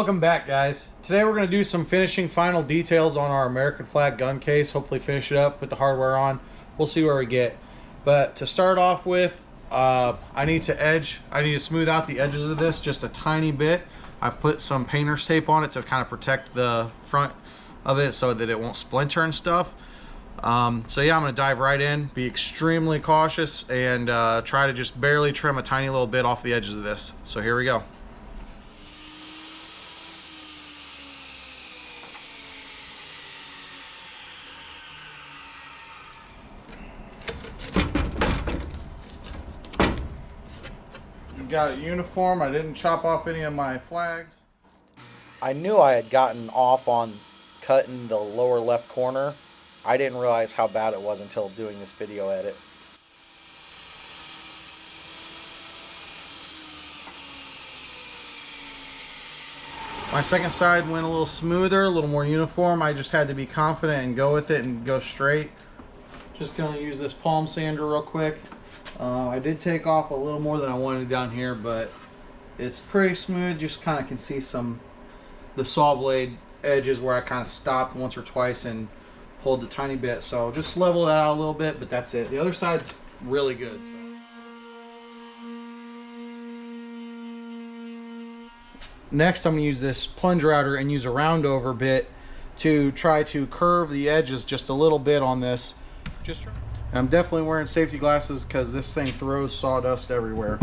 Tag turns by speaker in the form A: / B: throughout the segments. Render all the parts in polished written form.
A: Welcome back, guys. Today we're going to do some finishing final details on our American flag gun case. Hopefully finish it up, put the hardware on. We'll see where we get. But to start off with, I need to smooth out the edges of this just a tiny bit. I've put some painter's tape on it to kind of protect the front of it so that it won't splinter and stuff. So yeah, I'm going to dive right in, be extremely cautious, and try to just barely trim a tiny little bit off the edges of this. So here we go. Got it uniform. I didn't chop off any of my flags.
B: I knew I had gotten off on cutting the lower left corner. I didn't realize how bad it was until doing this video edit.
A: My second side went a little smoother, a little more uniform. I just had to be confident and go with it and go straight. Just gonna use this palm sander real quick. I did take off a little more than I wanted down here, but it's pretty smooth. Just kind of can see the saw blade edges where I kind of stopped once or twice and pulled a tiny bit. So just level that out a little bit, but that's it. The other side's really good. Next, I'm going to use this plunge router and use a round over bit to try to curve the edges just a little bit on this. I'm definitely wearing safety glasses because this thing throws sawdust everywhere.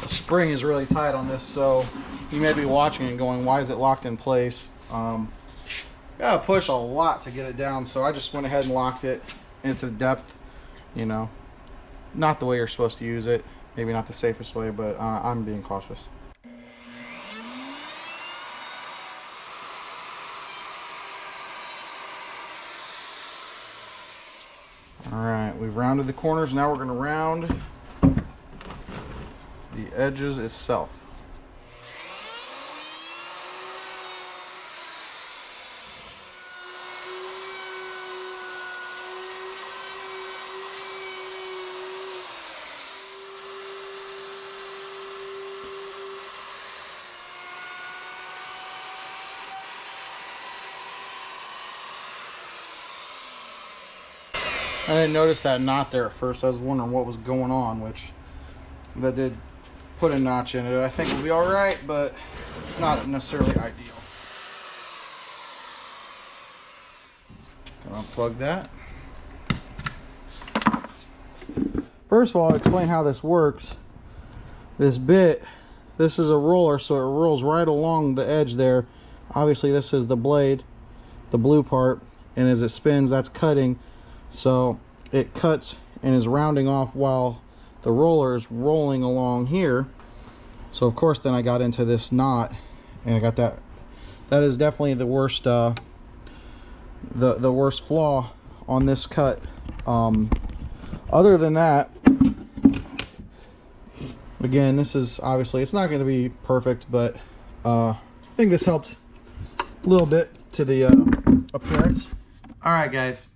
A: The spring is really tight on this, so you may be watching and going, why is it locked in place? Gotta push a lot to get it down, so I just went ahead and locked it into the depth. You know, not the way you're supposed to use it, maybe not the safest way, but I'm being cautious. Alright, we've rounded the corners. Now we're going to round the edges itself. I didn't notice that knot there at first. I was wondering what was going on, which that did put a notch in it. I think it'll be all right, but it's not necessarily ideal. Gonna unplug that. First of all, I'll explain how this works. This bit, this is a roller, so it rolls right along the edge there. Obviously, this is the blade, the blue part, and as it spins, that's cutting. So it cuts and is rounding off while the roller is rolling along here. So of course then I got into this knot and I got that. That is definitely the worst the worst flaw on this cut. Other than that, again, this is obviously, it's not going to be perfect, but I think this helped a little bit to the appearance. All right, guys.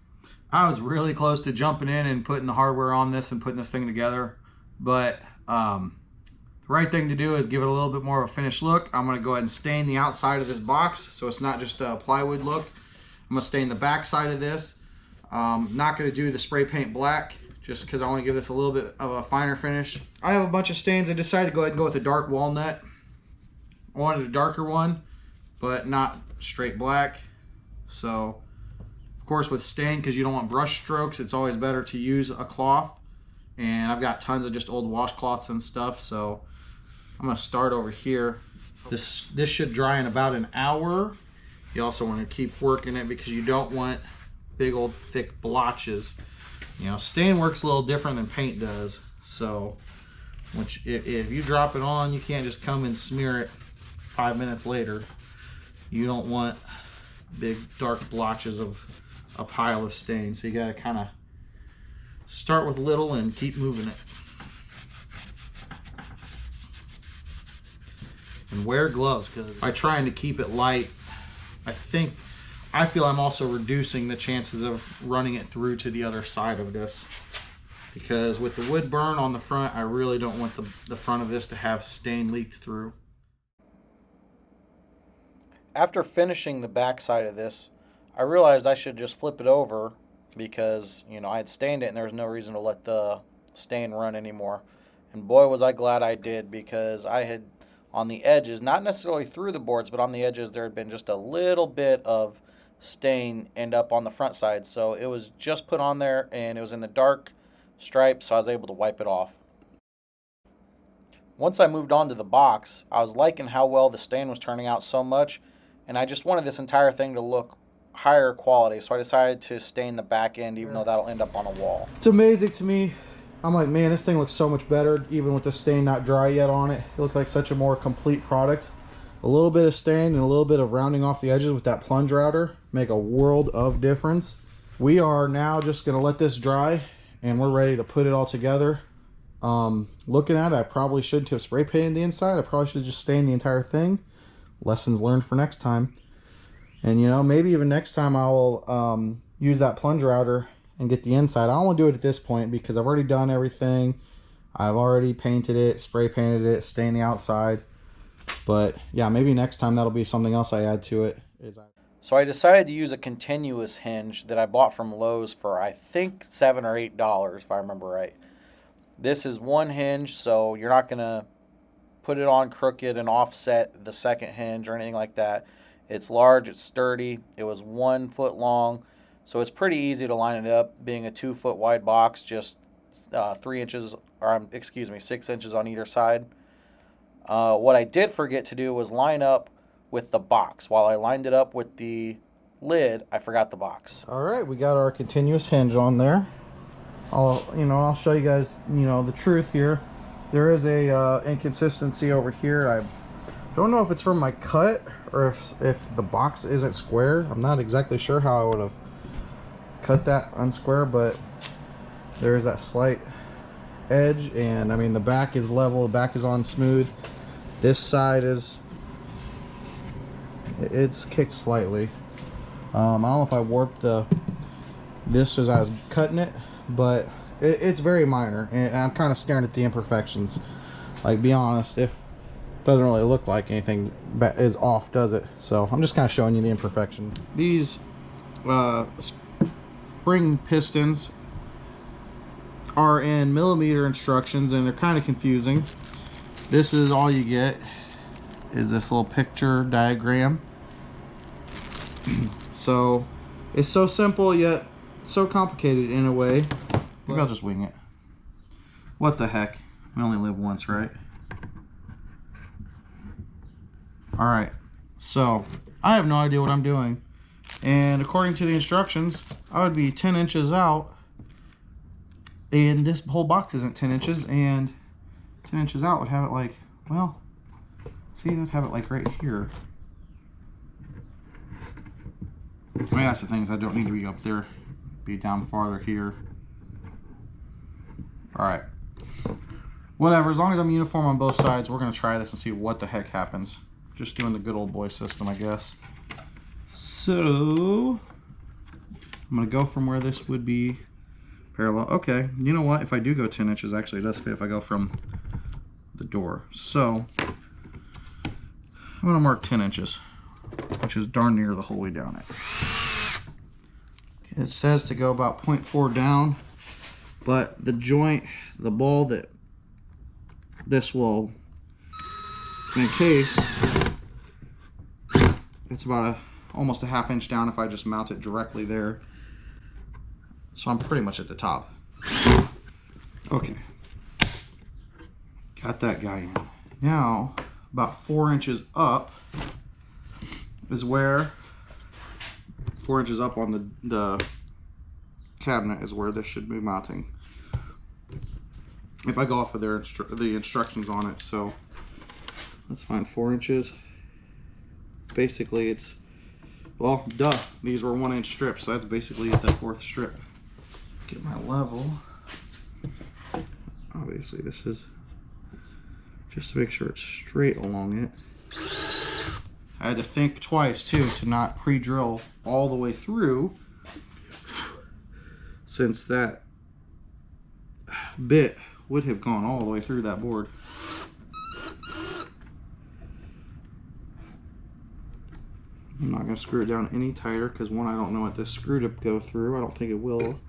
A: I was really close to jumping in and putting the hardware on this and putting this thing together, but the right thing to do is give it a little bit more of a finished look. I'm going to go ahead and stain the outside of this box so it's not just a plywood look. I'm going to stain the back side of this. Not going to do the spray paint black just because I want to give this a little bit of a finer finish. I have a bunch of stains. I decided to go ahead and go with a dark walnut. I wanted a darker one, but not straight black. So of course with stain, because you don't want brush strokes, it's always better to use a cloth, and I've got tons of just old washcloths and stuff, so I'm going to start over here. This should dry in about an hour. You also want to keep working it because you don't want big old thick blotches. You know, stain works a little different than paint does, so if you drop it on, you can't just come and smear it 5 minutes later. You don't want big dark blotches of a pile of stain, so you gotta kind of start with little and keep moving it. And wear gloves, because by trying to keep it light, I feel I'm also reducing the chances of running it through to the other side of this. Because with the wood burn on the front, I really don't want the front of this to have stain leaked through.
B: After finishing the back side of this, I realized I should just flip it over because, you know, I had stained it and there was no reason to let the stain run anymore. And boy, was I glad I did, because I had, on the edges, not necessarily through the boards, but on the edges, there had been just a little bit of stain end up on the front side. So it was just put on there and it was in the dark stripe, so I was able to wipe it off. Once I moved on to the box, I was liking how well the stain was turning out so much, and I just wanted this entire thing to look higher quality, so I decided to stain the back end, even though that'll end up on a wall.
A: It's amazing to me. I'm like, man, this thing looks so much better, even with the stain not dry yet on it. It looked like such a more complete product. A little bit of stain and a little bit of rounding off the edges with that plunge router make a world of difference. We are now just gonna let this dry, and we're ready to put it all together. Looking at it, I probably shouldn't have spray painted the inside. I probably should have just stained the entire thing. Lessons learned for next time. And, you know, maybe even next time I will use that plunge router and get the inside. I don't want to do it at this point because I've already done everything. I've already painted it, spray painted it, stained the outside. But yeah, maybe next time that'll be something else I add to it.
B: So I decided to use a continuous hinge that I bought from Lowe's for, I think, $7 or $8, if I remember right. This is one hinge, so you're not going to put it on crooked and offset the second hinge or anything like that. It's large, it's sturdy. It was 1 foot long, so it's pretty easy to line it up, being a 2 foot wide box, just 3 inches, or excuse me, 6 inches on either side. What I did forget to do was line up with the box. While I lined it up with the lid, I forgot the box.
A: All right, we got our continuous hinge on there. I'll show you guys, the truth here. There is a inconsistency over here. I don't know if it's from my cut or if the box isn't square. I'm not exactly sure how I would have cut that unsquare, but there is that slight edge, and I mean the back is level, the back is on smooth. This side it's kicked slightly. I don't know if I warped this as I was cutting it, but it's very minor, and I'm kind of staring at the imperfections. Like, be honest, if it doesn't really look like anything is off, does it? So I'm just kind of showing you the imperfection. These spring pistons are in millimeter instructions, and they're kind of confusing. This is all you get, is this little picture diagram. So it's so simple yet so complicated in a way. Maybe I'll just wing it. What the heck? We only live once, right? Alright, so I have no idea what I'm doing. And according to the instructions, I would be 10 inches out. And this whole box isn't 10 inches. And 10 inches out would have it like, well, see, I'd have it like right here. I mean, that's the things I don't need to be up there. Be down farther here. Alright. Whatever, as long as I'm uniform on both sides, we're going to try this and see what the heck happens. Just doing the good old boy system, I guess. So, I'm going to go from where this would be parallel. Okay, you know what? If I do go 10 inches, actually it does fit if I go from the door. So, I'm going to mark 10 inches, which is darn near the whole way down it. It says to go about 0.4 down, but the joint, the ball that this will encase, it's about almost a ½ inch down if I just mount it directly there. So I'm pretty much at the top. Okay, got that guy in. Now about 4 inches up is where 4 inches up on the cabinet is where this should be mounting, if I go off of the instructions on it. So let's find 4 inches. Basically it's, well, duh, these were 1 inch strips, so that's basically at the 4th strip. Get my level. Obviously this is just to make sure it's straight along it. I had to think twice too to not pre-drill all the way through, since that bit would have gone all the way through that board. I'm not going to screw it down any tighter because, one, I don't know what this screw to go through. I don't think it will.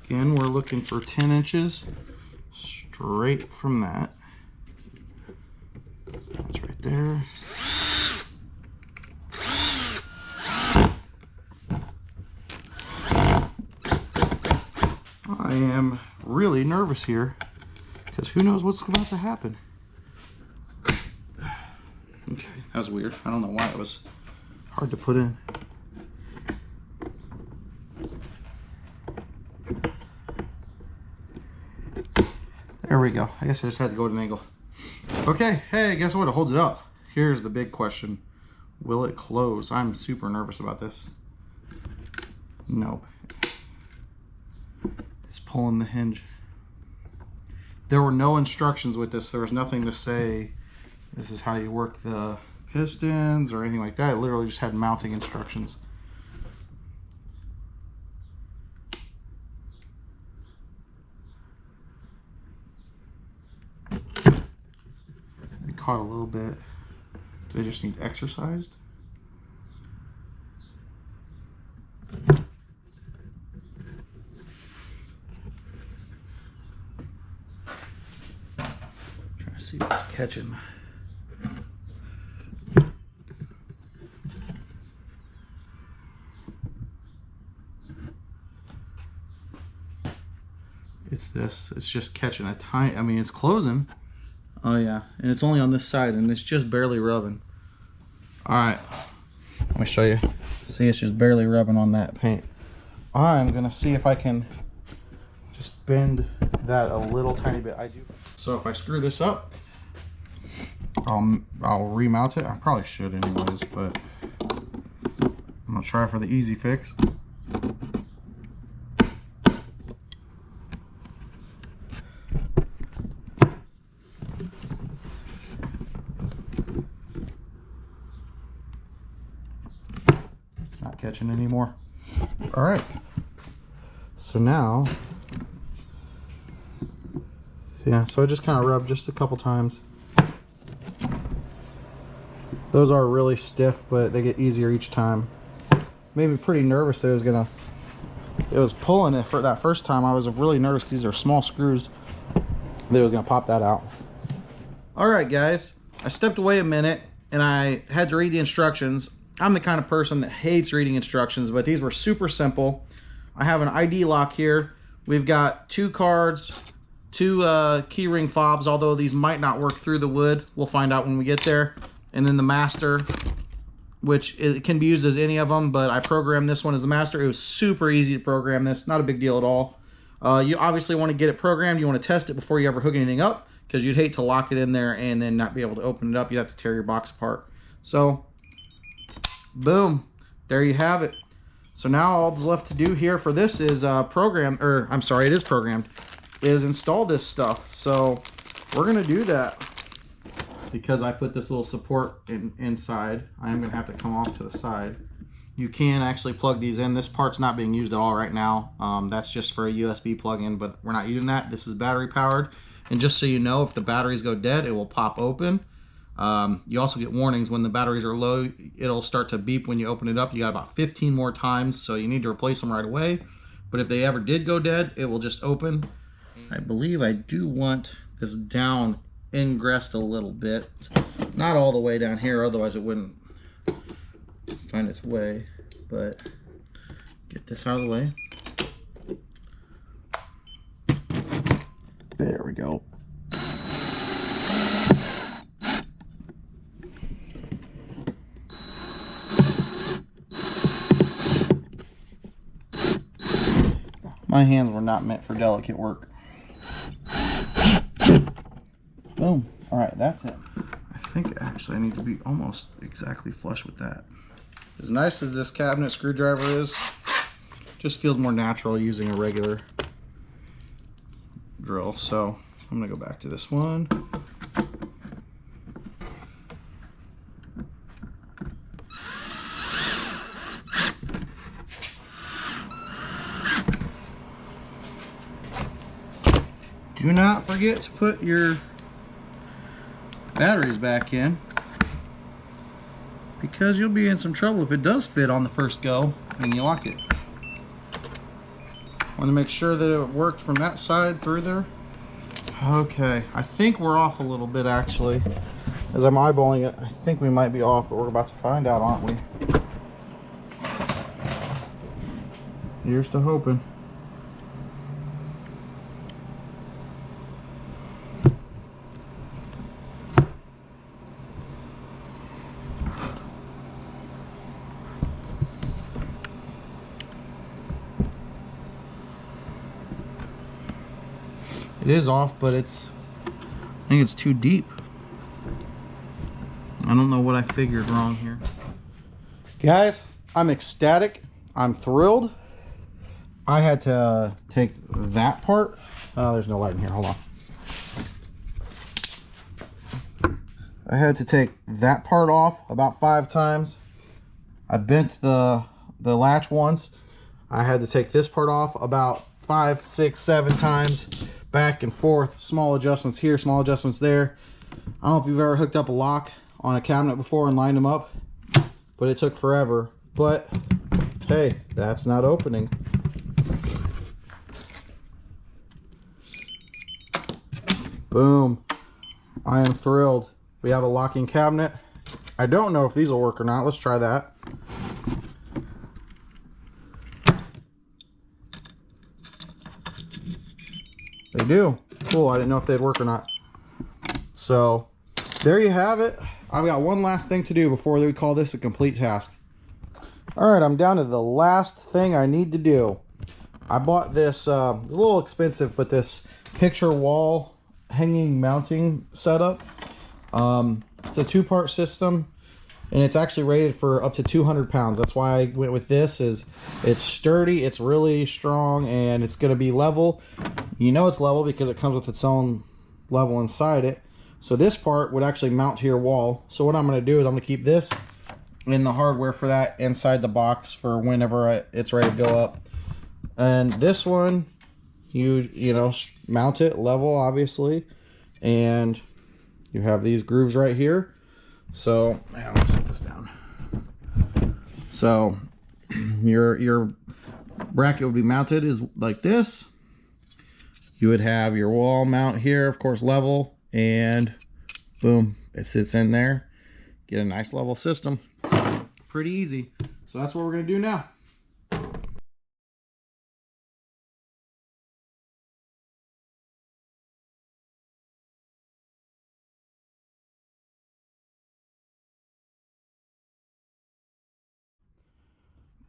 A: Again, we're looking for 10 inches straight from that. That's right there. I am really nervous here because who knows what's about to happen. Okay, that was weird. I don't know why it was hard to put in. There we go. I guess I just had to go at an angle. Okay, hey, guess what? It holds it up. Here's the big question. Will it close? I'm super nervous about this. Nope. It's pulling the hinge. There were no instructions with this. There was nothing to say this is how you work the pistons or anything like that. It literally just had mounting instructions. It caught a little bit. Do they just need exercised? Trying to see what's catching. It's this. It's just catching a tiny. I mean, it's closing. Oh yeah, and it's only on this side, and it's just barely rubbing. All right, let me show you. See, it's just barely rubbing on that paint. I'm gonna see if I can just bend that a little tiny bit. I do. So if I screw this up, I'll remount it. I probably should anyways, but I'm gonna try for the easy fix. Catching anymore. All right, so now, yeah, so I just kind of rubbed just a couple times. Those are really stiff, but they get easier each time. Made me pretty nervous that it was pulling it for that first time. I was really nervous because these are small screws. They were gonna pop that out. All right, guys, I stepped away a minute and I had to read the instructions. I'm the kind of person that hates reading instructions, but these were super simple. I have an ID lock here. We've got 2 cards, 2 key ring fobs, although these might not work through the wood. We'll find out when we get there. And then the master, which it can be used as any of them, but I programmed this one as the master. It was super easy to program this, not a big deal at all. You obviously want to get it programmed. You want to test it before you ever hook anything up, because you'd hate to lock it in there and then not be able to open it up. You'd have to tear your box apart. So boom, there you have it. So now all that's left to do here for this is it is programmed, is install this stuff. So we're gonna do that. Because I put this little support inside, I am gonna have to come off to the side. You can actually plug these in. This part's not being used at all right now. That's just for a USB plug-in, but we're not using that. This is battery powered. And just so you know, if the batteries go dead, it will pop open. You also get warnings when the batteries are low. It'll start to beep when you open it up. You got about 15 more times, so you need to replace them right away. But if they ever did go dead, it will just open. I believe I do want this down ingressed a little bit. Not all the way down here, otherwise it wouldn't find its way. But get this out of the way. There we go. My hands were not meant for delicate work. Boom. All right, that's it. I think actually I need to be almost exactly flush with that. As nice as this cabinet screwdriver is, just feels more natural using a regular drill. So I'm gonna go back to this one. Do not forget to put your batteries back in, because you'll be in some trouble if it does fit on the first go and you lock it. Want to make sure that it worked from that side through there. Okay, I think we're off a little bit actually. As I'm eyeballing it, I think we might be off, but we're about to find out, aren't we? Here's to hoping. It is off, but I think it's too deep. I don't know what I figured wrong here. Guys, I'm ecstatic. I'm thrilled. I had to take that part. There's no light in here, hold on. I had to take that part off about 5 times. I bent the latch once. I had to take this part off about 5, 6, 7 times. Back and forth, small adjustments here, small adjustments there. I don't know if you've ever hooked up a lock on a cabinet before and lined them up, but it took forever. But hey, that's not opening. Boom. I am thrilled. We have a locking cabinet. I don't know if these will work or not. Let's try that. They do. Cool. I didn't know if they'd work or not. So there you have it. I've got one last thing to do before we call this a complete task. All right, I'm down to the last thing I need to do. I bought this, it's a little expensive, but this picture wall hanging mounting setup. It's a 2-part system, and it's actually rated for up to 200 pounds. That's why I went with this. It's sturdy, it's really strong, and it's going to be level. You know it's level because it comes with its own level inside it. So this part would actually mount to your wall. So what I'm going to do is I'm going to keep this in the hardware for that inside the box for whenever it's ready to go up. And this one, you know, mount it level, obviously, and you have these grooves right here. So I'm gonna set this down. So your bracket would be mounted is like this. You would have your wall mount here, of course, level, and boom, it sits in there. Get a nice level system. Pretty easy. So that's what we're gonna do now.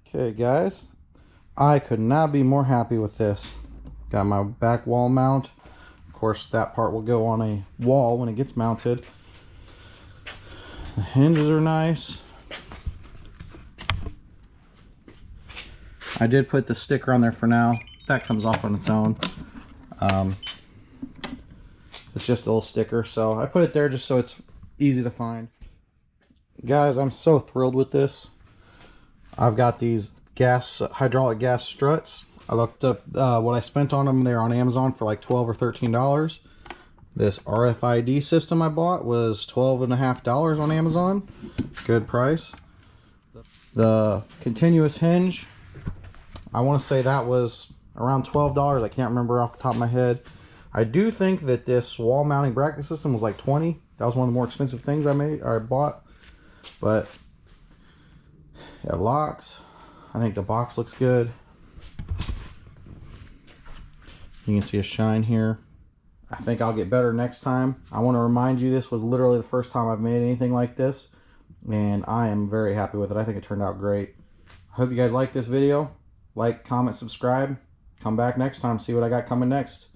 A: Okay guys, I could not be more happy with this. Got my back wall mount. Of course that part will go on a wall when it gets mounted. The hinges are nice. I did put the sticker on there for now. That comes off on its own. It's just a little sticker, so I put it there just so it's easy to find. Guys, I'm so thrilled with this. I've got these hydraulic gas struts. I looked up what I spent on them. They're on Amazon for like $12 or $13. This RFID system I bought was $12.50 on Amazon. Good price. The continuous hinge, I want to say that was around $12. I can't remember off the top of my head. I do think that this wall mounting bracket system was like $20. That was one of the more expensive things I bought. But it locks. I think the box looks good. You can see a shine here. I think I'll get better next time. I want to remind you, this was literally the first time I've made anything like this, and I am very happy with it. I think it turned out great. I hope you guys like this video. Like, comment, subscribe. Come back next time, see what I got coming next.